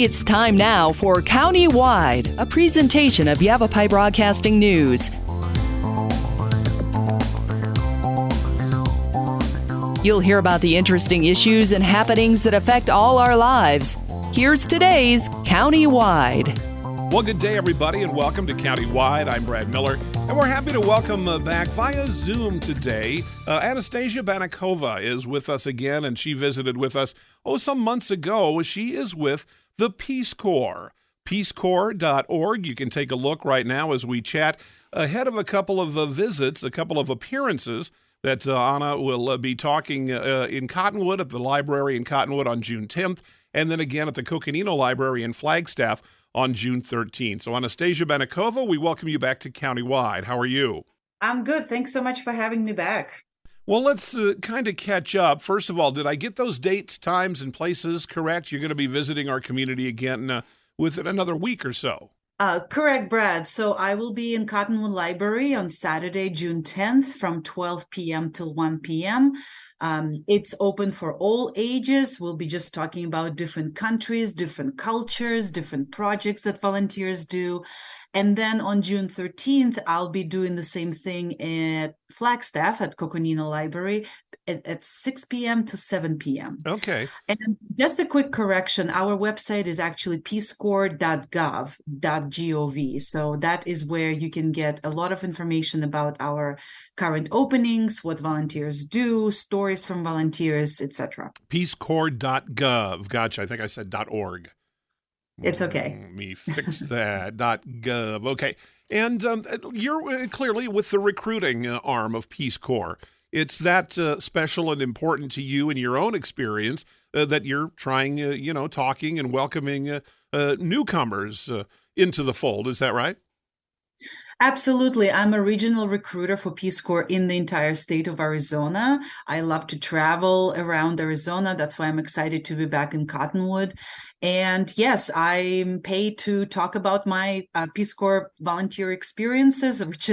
It's time now for County-Wide, a presentation of Yavapai Broadcasting News. You'll hear about the interesting issues and happenings that affect all our lives. Here's today's County-Wide. Well, good day, everybody, and welcome to County-Wide. I'm Brad Miller, and we're happy to welcome back via Zoom today. Anastasia Bannikova is with us again, and she visited with us, some months ago. She is with the Peace Corps, peacecorps.org. You can take a look right now as we chat ahead of a couple of visits, a couple of appearances that Anna will be talking in Cottonwood at the library in Cottonwood on June 10th, and then again at the Coconino Library in Flagstaff on June 13th. So Anastasia Bannikova, we welcome you back to County-Wide. How are you? I'm good. Thanks so much for having me back. Well, let's kind of catch up. First of all, did I get those dates, times, and places correct? You're going to be visiting our community again within another week or so. Correct, Brad. So I will be in Cottonwood Library on Saturday, June 10th from 12 p.m. till 1 p.m. It's open for all ages. We'll be just talking about different countries, different cultures, different projects that volunteers do. And then on June 13th, I'll be doing the same thing at Flagstaff at Coconino Library at 6 p.m. to 7 p.m. Okay. And just a quick correction, our website is actually peacecorps.gov. So that is where you can get a lot of information about our current openings, what volunteers do, stories from volunteers, etc. Peacecorps.gov. Gotcha. I think I said .org. It's okay. Let me fix that. .gov. Okay. And you're clearly with the recruiting arm of Peace Corps. It's that special and important to you in your own experience that you're trying, talking and welcoming newcomers into the fold. Is that right? Absolutely. I'm a regional recruiter for Peace Corps in the entire state of Arizona. I love to travel around Arizona. That's why I'm excited to be back in Cottonwood. And yes, I'm paid to talk about my Peace Corps volunteer experiences, which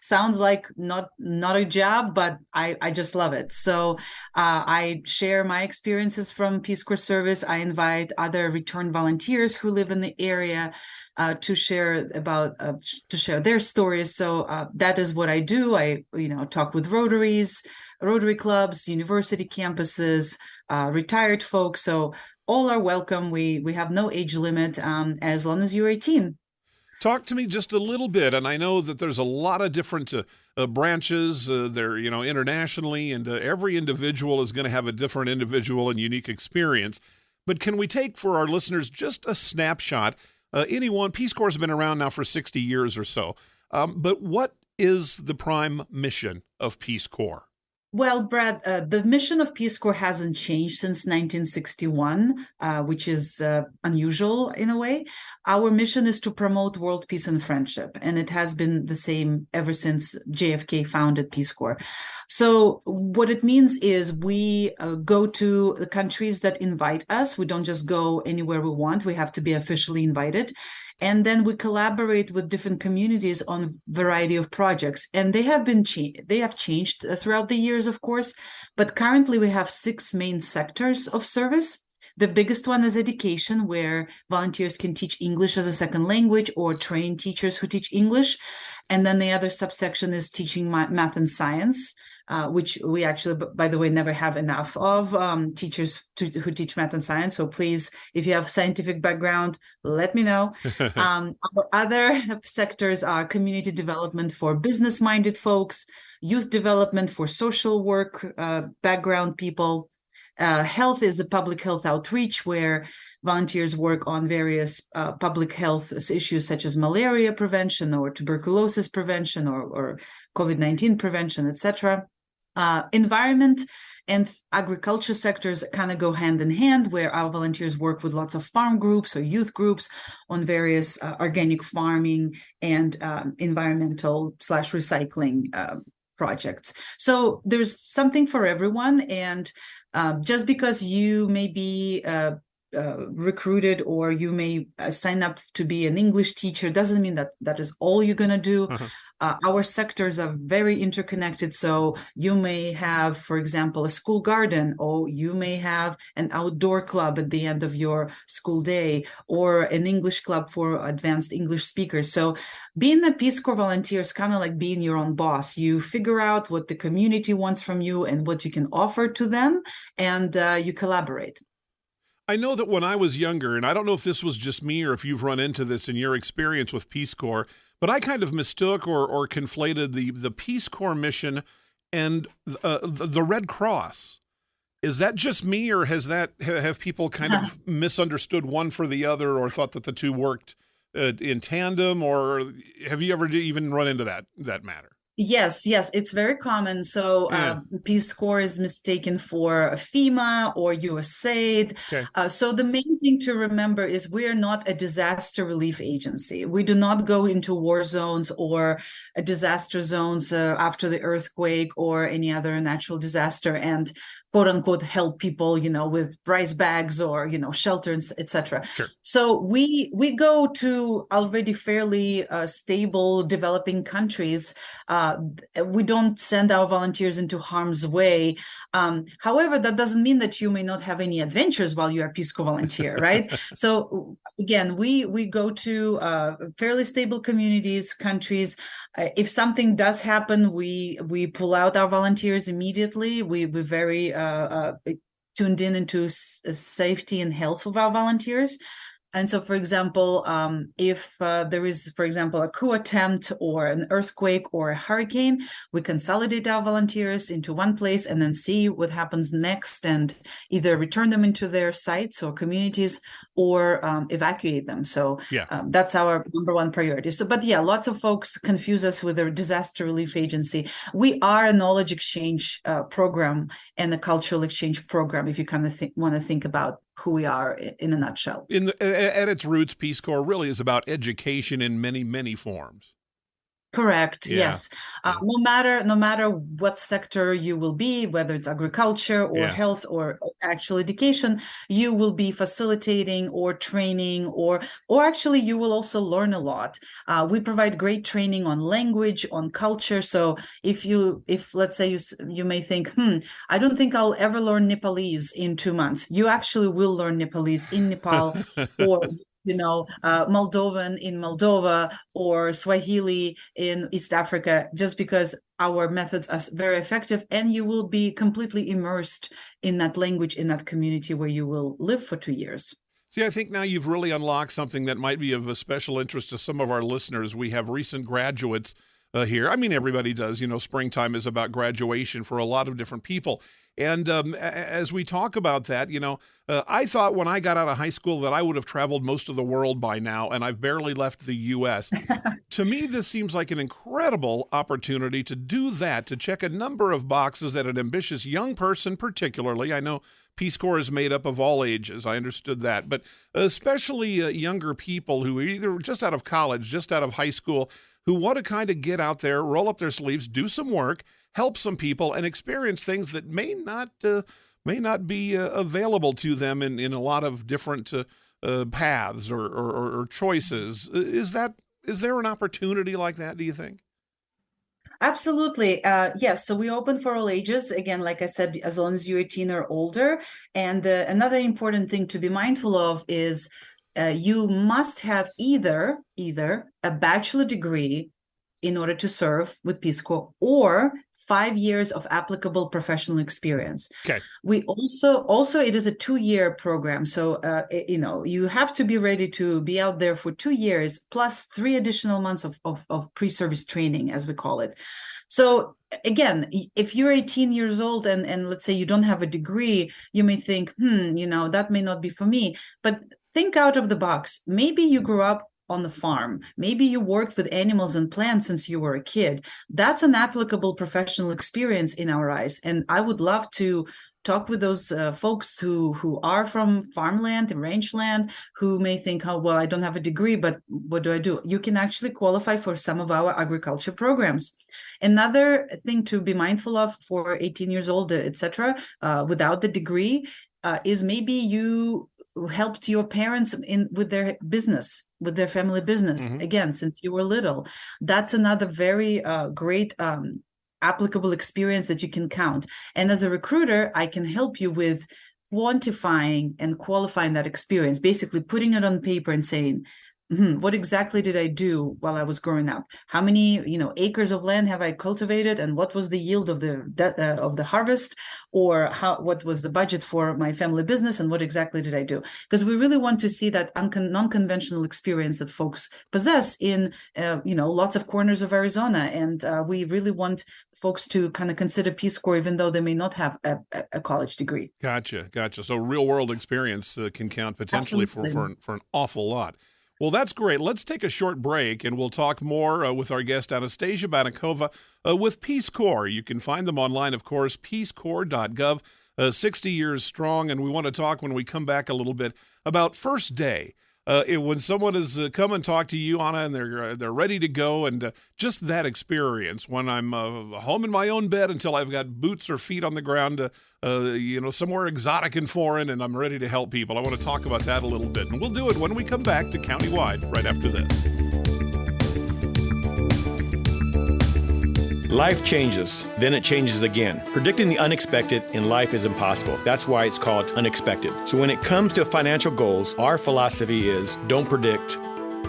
sounds like not a job, but I just love it. So I share my experiences from Peace Corps service. I invite other returned volunteers who live in the area to share their stories. So that is what I do. I talk with Rotary clubs, university campuses, retired folks. So all are welcome. We have no age limit as long as you're 18. Talk to me just a little bit, and I know that there's a lot of different branches there, internationally, and every individual is going to have a different individual and unique experience. But can we take for our listeners just a snapshot? Peace Corps has been around now for 60 years or so. But what is the prime mission of Peace Corps? Well, Brad, the mission of Peace Corps hasn't changed since 1961, which is unusual in a way. Our mission is to promote world peace and friendship, and it has been the same ever since JFK founded Peace Corps. So what it means is we go to the countries that invite us. We don't just go anywhere we want. We have to be officially invited. And then we collaborate with different communities on a variety of projects. And they have changed throughout the years, of course. But currently we have 6 main sectors of service. The biggest one is education, where volunteers can teach English as a second language or train teachers who teach English. And then the other subsection is teaching math and science, which we actually, by the way, never have enough of teachers who teach math and science. So please, if you have scientific background, let me know. Our other sectors are community development for business-minded folks, youth development for social work background people. Health is a public health outreach where volunteers work on various public health issues such as malaria prevention or tuberculosis prevention or COVID-19 prevention, etc. Environment and agriculture sectors kind of go hand in hand, where our volunteers work with lots of farm groups or youth groups on various organic farming and environmental/recycling projects. So there's something for everyone. And just because you may be recruited, or you may sign up to be an English teacher. Doesn't mean that that is all you're going to do. Our sectors are very interconnected. So you may have, for example, a school garden, or you may have an outdoor club at the end of your school day, or an English club for advanced English speakers. So being a Peace Corps volunteer is kind of like being your own boss. You figure out what the community wants from you and what you can offer to them, and you collaborate. I know that when I was younger, and I don't know if this was just me or if you've run into this in your experience with Peace Corps, but I kind of mistook or conflated the Peace Corps mission and the Red Cross. Is that just me, or have people kind of misunderstood one for the other, or thought that the two worked in tandem, or have you ever even run into that matter? Yes, it's very common. So Peace Corps is mistaken for FEMA or USAID. Okay. So the main thing to remember is we are not a disaster relief agency. We do not go into war zones or disaster zones after the earthquake or any other natural disaster and quote unquote help people, with rice bags or, shelter, etc. Sure. So we go to already fairly stable developing countries. We don't send our volunteers into harm's way. However, that doesn't mean that you may not have any adventures while you are a Peace Corps volunteer, right? So again, we go to fairly stable communities, countries. If something does happen, we pull out our volunteers immediately. We're very tuned into safety and health of our volunteers. And so, for example, if there is, for example, a coup attempt or an earthquake or a hurricane, we consolidate our volunteers into one place and then see what happens next, and either return them into their sites or communities or evacuate them. So that's our number one priority. So, but lots of folks confuse us with a disaster relief agency. We are a knowledge exchange program and a cultural exchange program, if you kind of want to think about who we are in a nutshell. At its roots, Peace Corps really is about education in many, many forms. Correct. Yes. No matter what sector you will be, whether it's agriculture or health or actual education, you will be facilitating or training, or actually you will also learn a lot. We provide great training on language, on culture. So if let's say you may think, I don't think I'll ever learn Nepalese in 2 months. You actually will learn Nepalese in Nepal, or Moldovan in Moldova, or Swahili in East Africa, just because our methods are very effective, and you will be completely immersed in that language, in that community where you will live for 2 years. See, I think now you've really unlocked something that might be of a special interest to some of our listeners. We have recent graduates here. I mean, everybody does. Springtime is about graduation for a lot of different people. And as we talk about that, I thought when I got out of high school that I would have traveled most of the world by now, and I've barely left the U.S. To me, this seems like an incredible opportunity to do that, to check a number of boxes that an ambitious young person particularly, I know Peace Corps is made up of all ages, I understood that, but especially younger people who are either just out of college, just out of high school, who want to kind of get out there, roll up their sleeves, do some work, help some people, and experience things that may not be available to them in a lot of different paths or choices. Is there an opportunity like that, do you think? Absolutely. Yes. So we open for all ages. Again, like I said, as long as you're 18 or older. And another important thing to be mindful of is you must have either a bachelor degree in order to serve with Peace Corps, or 5 years of applicable professional experience. Okay. We also it is a 2-year program. So, you have to be ready to be out there for 2 years plus 3 additional months of pre-service training, as we call it. So again, if you're 18 years old and let's say you don't have a degree, you may think, that may not be for me. But think out of the box. Maybe you grew up on the farm. Maybe you worked with animals and plants since you were a kid. That's an applicable professional experience in our eyes. And I would love to talk with those folks who are from farmland and rangeland, who may think, oh, well, I don't have a degree, but what do I do? You can actually qualify for some of our agriculture programs. Another thing to be mindful of for 18 years old, etc., without the degree, is maybe you helped your parents with their business, with their family business, again, since you were little. That's another very great applicable experience that you can count. And as a recruiter, I can help you with quantifying and qualifying that experience, basically putting it on paper and saying, what exactly did I do while I was growing up? How many, acres of land have I cultivated, and what was the yield of the harvest, or what was the budget for my family business, and what exactly did I do? Because we really want to see that non-conventional experience that folks possess in, lots of corners of Arizona, and we really want folks to kind of consider Peace Corps, even though they may not have a college degree. Gotcha. So real-world experience can count potentially for an awful lot. Well, that's great. Let's take a short break, and we'll talk more with our guest, Anastasia Bannikova, with Peace Corps. You can find them online, of course, peacecorps.gov, 60 years strong. And we want to talk, when we come back, a little bit about First Day. When someone has come and talked to you, Anna, and they're ready to go, and just that experience when I'm home in my own bed until I've got boots or feet on the ground, somewhere exotic and foreign, and I'm ready to help people. I want to talk about that a little bit, and we'll do it when we come back to Countywide right after this. Life changes, then it changes again. Predicting the unexpected in life is impossible. That's why it's called unexpected. So when it comes to financial goals, our philosophy is don't predict,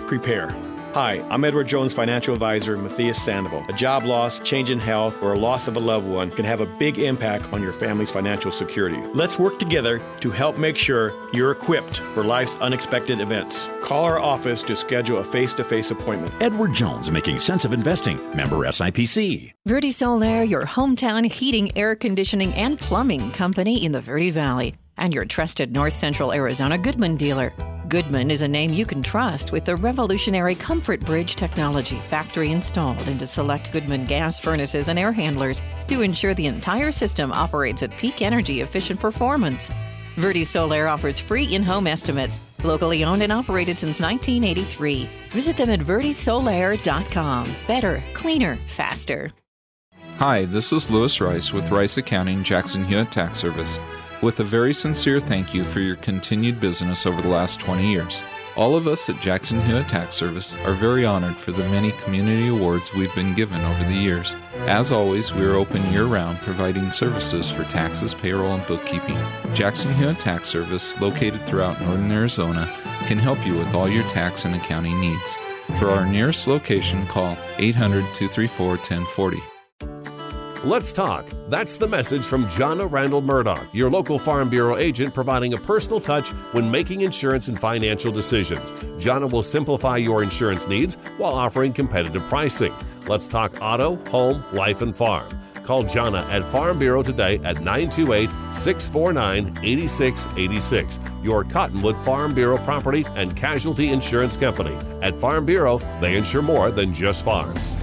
prepare. Hi, I'm Edward Jones financial advisor Matthias Sandoval. A job loss, change in health, or a loss of a loved one can have a big impact on your family's financial security. Let's work together to help make sure you're equipped for life's unexpected events. Call our office to schedule a face-to-face appointment. Edward Jones, making sense of investing. Member SIPC. Verde Solaire, your hometown heating, air conditioning, and plumbing company in the Verde Valley, and your trusted North Central Arizona Goodman dealer. Goodman is a name you can trust with the revolutionary Comfort Bridge technology, factory installed into select Goodman gas furnaces and air handlers to ensure the entire system operates at peak energy efficient performance. Verde Solaire offers free in-home estimates, locally owned and operated since 1983. Visit them at verdesolaire.com. Better, cleaner, faster. Hi, this is Lewis Rice with Rice Accounting, Jackson Hewitt Tax Service, with a very sincere thank you for your continued business over the last 20 years. All of us at Jackson Hewitt Tax Service are very honored for the many community awards we've been given over the years. As always, we are open year-round, providing services for taxes, payroll, and bookkeeping. Jackson Hewitt Tax Service, located throughout northern Arizona, can help you with all your tax and accounting needs. For our nearest location, call 800-234-1040. Let's talk. That's the message from Jonna Randall Murdoch, your local Farm Bureau agent, providing a personal touch when making insurance and financial decisions. Jonna will simplify your insurance needs while offering competitive pricing. Let's talk auto, home, life, and farm. Call Jonna at Farm Bureau today at 928-649-8686. Your Cottonwood Farm Bureau property and casualty insurance company. At Farm Bureau, they insure more than just farms.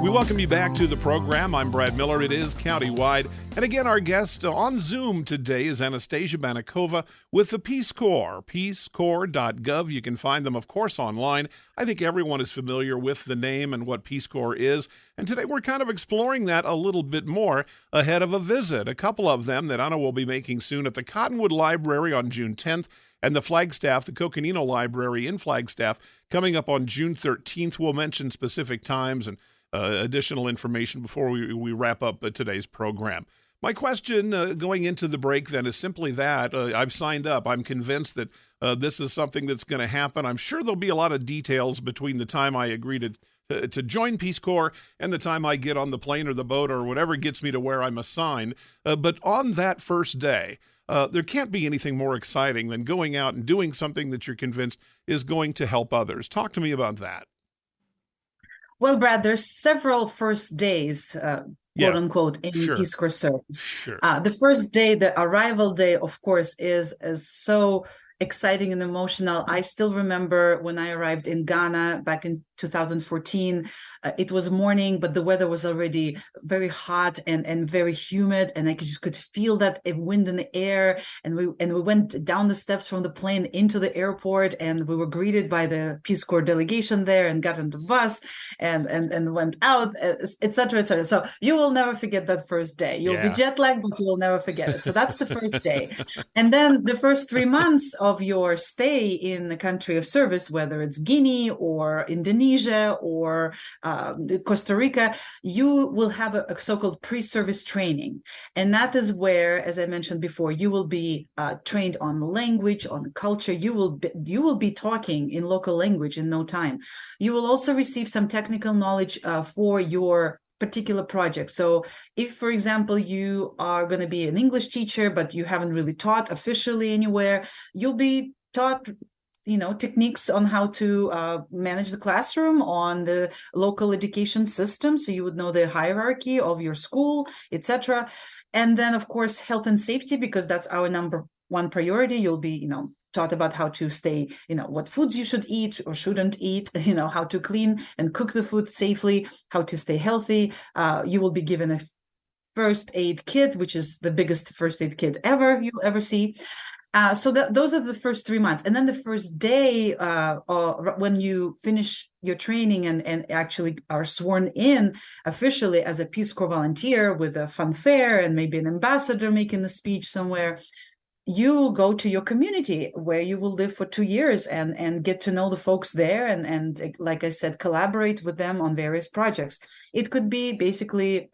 We welcome you back to the program. I'm Brad Miller. It is Countywide. And again, our guest on Zoom today is Anastasia Bannikova with the Peace Corps, peacecorps.gov. You can find them, of course, online. I think everyone is familiar with the name and what Peace Corps is. And today we're kind of exploring that a little bit more ahead of a visit, a couple of them that Anna will be making soon at the Cottonwood Library on June 10th. And the Flagstaff, the Coconino Library in Flagstaff, coming up on June 13th. We'll mention specific times and additional information before we wrap up today's program. My question going into the break then is simply that. I've signed up. I'm convinced that this is something that's going to happen. I'm sure there'll be a lot of details between the time I agree to join Peace Corps and the time I get on the plane or the boat or whatever gets me to where I'm assigned. But on that first day, there can't be anything more exciting than going out and doing something that you're convinced is going to help others. Talk to me about that. Well, Brad, there's several first days, quote unquote, in Peace Corps service. Sure. The first day, the arrival day, of course, is so exciting and emotional. I still remember when I arrived in Ghana back in 2014. It was morning, but the weather was already very hot and very humid, and I just could feel that wind in the air. And we went down the steps from the plane into the airport, and we were greeted by the Peace Corps delegation there, and got on the bus and went out, etc., etc. So you will never forget that first day. You'll be jet lagged, but you will never forget it. So that's the first day, and then the first 3 months of your stay in the country of service, whether it's Guinea or Indonesia or Costa Rica, you will have a so-called pre-service training. And that is where, as I mentioned before, you will be trained on language, on culture. You will be talking in local language in no time. You will also receive some technical knowledge for your particular project. So if, for example, you are going to be an English teacher, but you haven't really taught officially anywhere, you'll be taught techniques on how to manage the classroom, on the local education system, so you would know the hierarchy of your school, etc. And then, of course, health and safety, because that's our number one priority. You'll be taught about how to stay, what foods you should eat or shouldn't eat, how to clean and cook the food safely, how to stay healthy. You will be given a first aid kit, which is the biggest first aid kit you'll ever see. So those are the first 3 months. And then the first day, when you finish your training and actually are sworn in officially as a Peace Corps volunteer with a fanfare and maybe an ambassador making the speech somewhere, you go to your community where you will live for 2 years and get to know the folks there and like I said, collaborate with them on various projects. It could be basically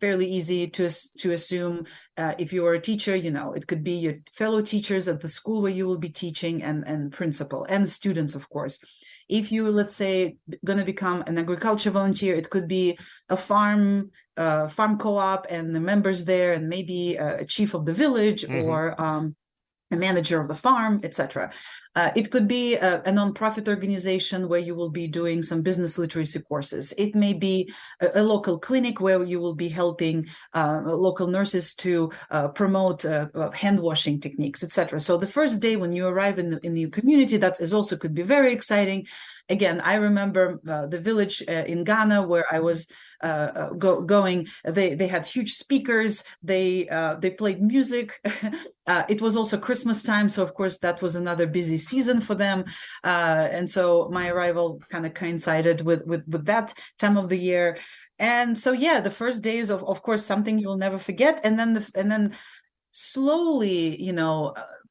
fairly easy to assume if you are a teacher, it could be your fellow teachers at the school where you will be teaching and principal and students, of course. If you, let's say, going to become an agriculture volunteer, it could be a farm co-op and the members there, and maybe a chief of the village or a manager of the farm, etc. It could be a nonprofit organization where you will be doing some business literacy courses. It may be a local clinic where you will be helping local nurses to promote hand washing techniques, etc. So the first day when you arrive in the community, that is also could be very exciting. Again, I remember the village in Ghana where I was going. They had huge speakers. They played music. It was also Christmas time, so of course that was another busy season for them. And so my arrival kind of coincided with that time of the year. And so the first days of course something you'll never forget. And then slowly,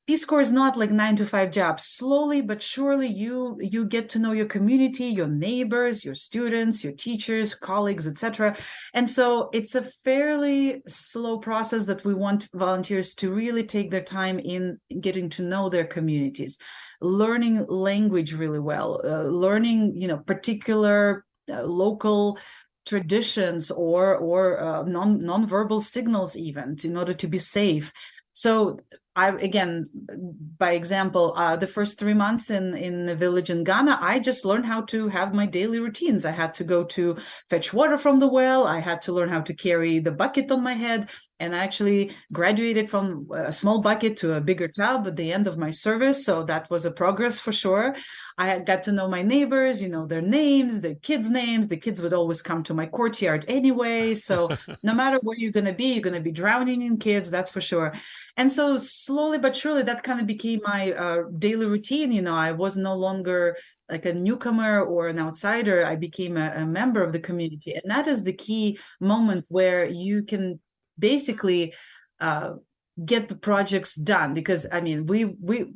Peace Corps is not like 9-to-5 jobs. Slowly but surely, you get to know your community, your neighbors, your students, your teachers, colleagues, etc. And so it's a fairly slow process that we want volunteers to really take their time in getting to know their communities, learning language really well, learning particular local traditions or non-verbal signals even in order to be safe. So by example, the first 3 months in the village in Ghana, I just learned how to have my daily routines. I had to go to fetch water from the well. I had to learn how to carry the bucket on my head. And I actually graduated from a small bucket to a bigger tub at the end of my service. So that was a progress for sure. I had got to know my neighbors, their names, their kids' names. The kids would always come to my courtyard anyway. So no matter where you're going to be drowning in kids, that's for sure. And so slowly but surely, that kind of became my daily routine. I was no longer like a newcomer or an outsider. I became a member of the community. And that is the key moment where you can basically get the projects done, because we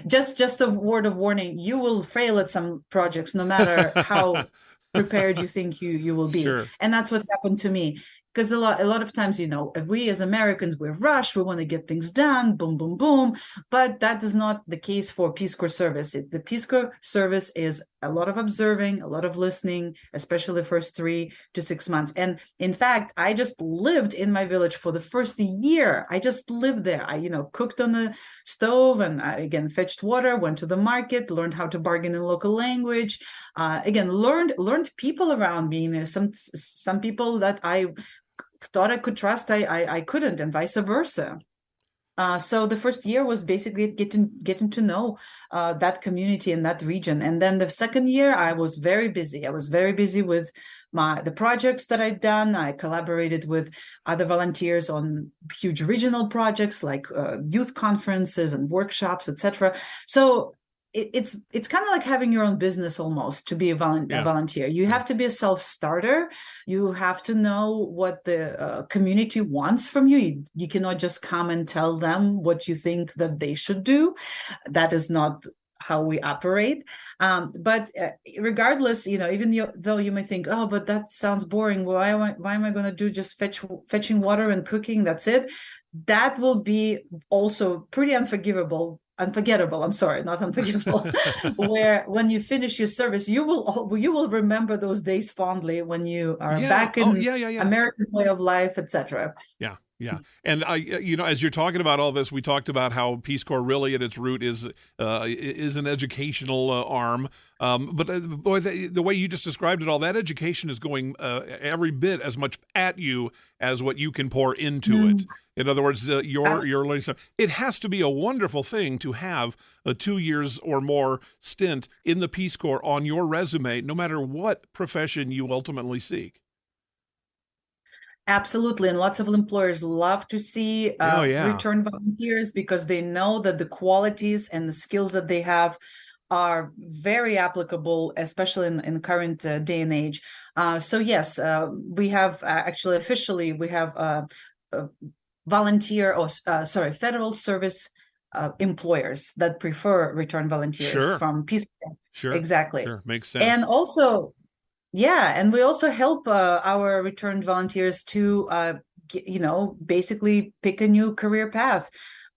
just a word of warning, you will fail at some projects no matter how prepared you think you will be. Sure. And that's what happened to me. Because a lot of times, we as Americans, we're rushed, we want to get things done, boom, boom, boom. But that is not the case for Peace Corps service. The Peace Corps service is a lot of observing, a lot of listening, especially the first 3 to 6 months. And in fact, I just lived in my village for the first year. I just lived there. I, cooked on the stove, and I, again, fetched water, went to the market, learned how to bargain in local language. Again, learned people around me. Some people that I thought I could trust, I couldn't, and vice versa. So the first year was basically getting to know that community in that region. And then the second year, I was very busy. I was very busy with the projects that I'd done. I collaborated with other volunteers on huge regional projects like youth conferences and workshops, etc. So it's kind of like having your own business almost to be a volunteer. You have to be a self-starter. You have to know what the community wants from you. You cannot just come and tell them what you think that they should do. That is not how we operate. But regardless, even though you may think, oh, but that sounds boring. Why am I going to do just fetching water and cooking? That's it. That will be also pretty unforgettable. I'm sorry, not unforgivable. Where when you finish your service, you will remember those days fondly when you are back in American way of life, etc. Yeah. Yeah. And as you're talking about all this, we talked about how Peace Corps really at its root is an educational arm. But boy, the way you just described it all, that education is going every bit as much at you as what you can pour into it. In other words, you're learning something. It has to be a wonderful thing to have a 2 years or more stint in the Peace Corps on your resume, no matter what profession you ultimately seek. Absolutely. And lots of employers love to see return volunteers because they know that the qualities and the skills that they have are very applicable, especially in the current day and age. So yes, we have officially federal service employers that prefer return volunteers from Peace Corps. Sure. Exactly. Sure. Makes sense. And also, and we also help our returned volunteers to, basically pick a new career path.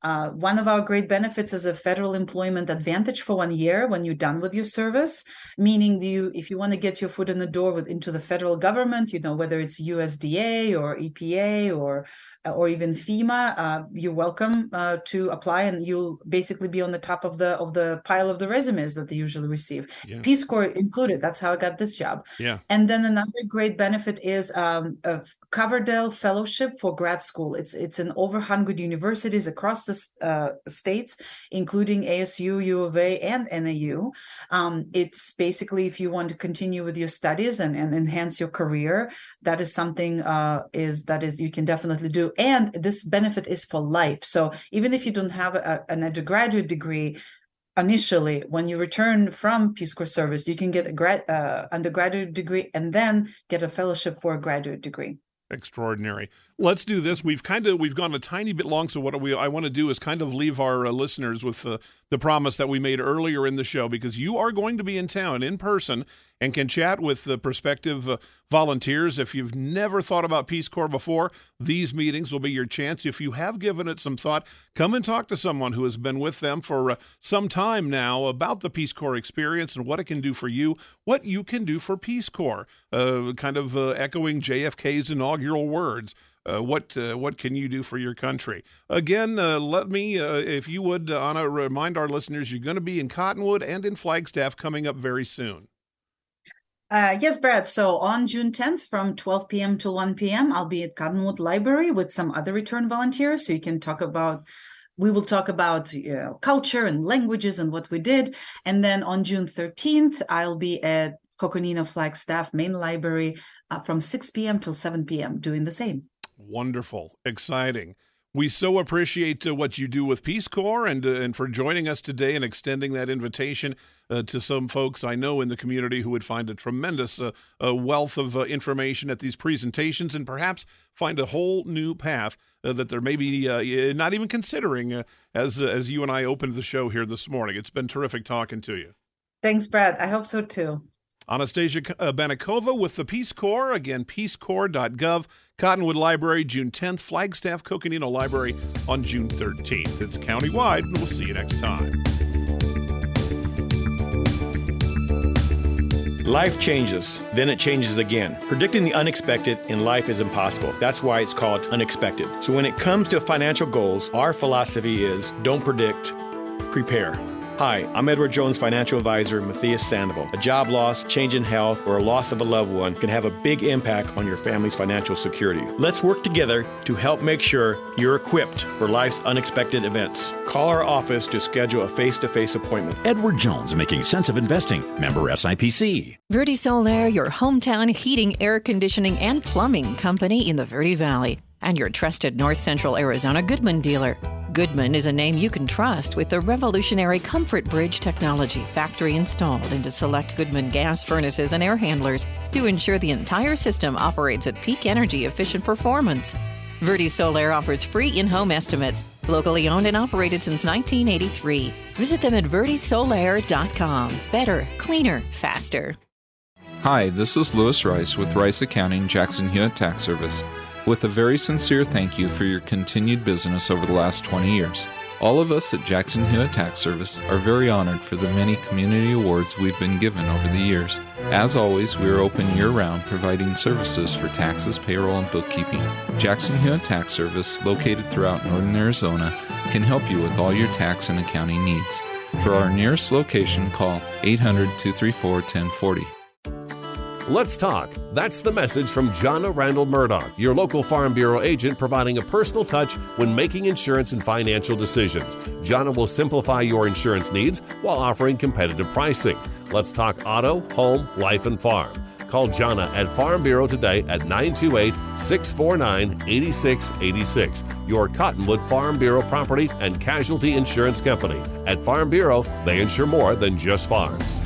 One of our great benefits is a federal employment advantage for 1 year when you're done with your service, meaning if you want to get your foot in the door into the federal government, whether it's USDA or EPA or even FEMA, you're welcome to apply, and you'll basically be on the top of the pile of the resumes that they usually receive. Yeah. Peace Corps included. That's how I got this job. Yeah. And then another great benefit is a Coverdell Fellowship for grad school. It's in over 100 universities across the states, including ASU, U of A, and NAU. It's basically if you want to continue with your studies and enhance your career, that is something you can definitely do. And this benefit is for life. So even if you don't have an undergraduate degree initially, when you return from Peace Corps service, you can get a undergraduate degree and then get a fellowship for a graduate degree. Extraordinary. Let's do this. We've gone a tiny bit long, so what I want to do is kind of leave our listeners with the promise that we made earlier in the show, because you are going to be in town in person and can chat with the prospective volunteers. If you've never thought about Peace Corps before, these meetings will be your chance. If you have given it some thought, come and talk to someone who has been with them for some time now about the Peace Corps experience and what it can do for you, what you can do for Peace Corps, echoing JFK's inaugural words. What can you do for your country? Again, let me, if you would, Anna, remind our listeners you're going to be in Cottonwood and in Flagstaff coming up very soon. Yes, Brad. So on June 10th from 12 p.m. to 1 p.m., I'll be at Cottonwood Library with some other return volunteers. So we will talk about culture and languages and what we did. And then on June 13th, I'll be at Coconino Flagstaff Main Library from 6 p.m. till 7 p.m. doing the same. Wonderful. Exciting. We so appreciate what you do with Peace Corps and for joining us today and extending that invitation to some folks I know in the community who would find a tremendous wealth of information at these presentations and perhaps find a whole new path that they're maybe not even considering as you and I opened the show here this morning. It's been terrific talking to you. Thanks, Brad. I hope so too. Anastasia Bannikova with the Peace Corps. Again, peacecorps.gov. Cottonwood Library, June 10th. Flagstaff Coconino Library on June 13th. It's countywide, and we'll see you next time. Life changes, then it changes again. Predicting the unexpected in life is impossible. That's why it's called unexpected. So when it comes to financial goals, our philosophy is don't predict, prepare. Hi, I'm Edward Jones financial advisor Matthias Sandoval. A job loss, change in health, or a loss of a loved one can have a big impact on your family's financial security. Let's work together to help make sure you're equipped for life's unexpected events. Call our office to schedule a face-to-face appointment. Edward Jones, making sense of investing. Member SIPC. Verde Solaire, your hometown heating, air conditioning, and plumbing company in the Verde Valley, and your trusted North Central Arizona Goodman dealer. Goodman is a name you can trust with the revolutionary Comfort Bridge technology factory installed into select Goodman gas furnaces and air handlers to ensure the entire system operates at peak energy efficient performance. Verde Solaire offers free in-home estimates, locally owned and operated since 1983. Visit them at verdesolaire.com. Better, cleaner, faster. Hi, this is Lewis Rice with Rice Accounting, Jackson Hewitt Tax Service, with a very sincere thank you for your continued business over the last 20 years. All of us at Jackson Hewitt Tax Service are very honored for the many community awards we've been given over the years. As always, we are open year-round, providing services for taxes, payroll, and bookkeeping. Jackson Hewitt Tax Service, located throughout northern Arizona, can help you with all your tax and accounting needs. For our nearest location, call 800-234-1040. Let's talk. That's the message from Jonna Randall Murdoch, your local Farm Bureau agent providing a personal touch when making insurance and financial decisions. Jonna will simplify your insurance needs while offering competitive pricing. Let's talk auto, home, life, and farm. Call Jonna at Farm Bureau today at 928-649-8686. Your Cottonwood Farm Bureau property and casualty insurance company. At Farm Bureau, they insure more than just farms.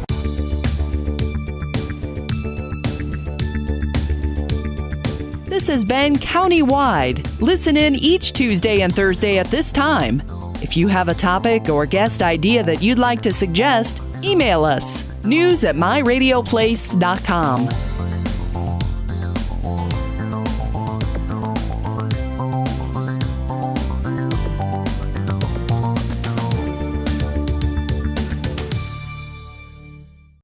This has been Countywide. Listen in each Tuesday and Thursday at this time. If you have a topic or guest idea that you'd like to suggest, email us, news@myradioplace.com.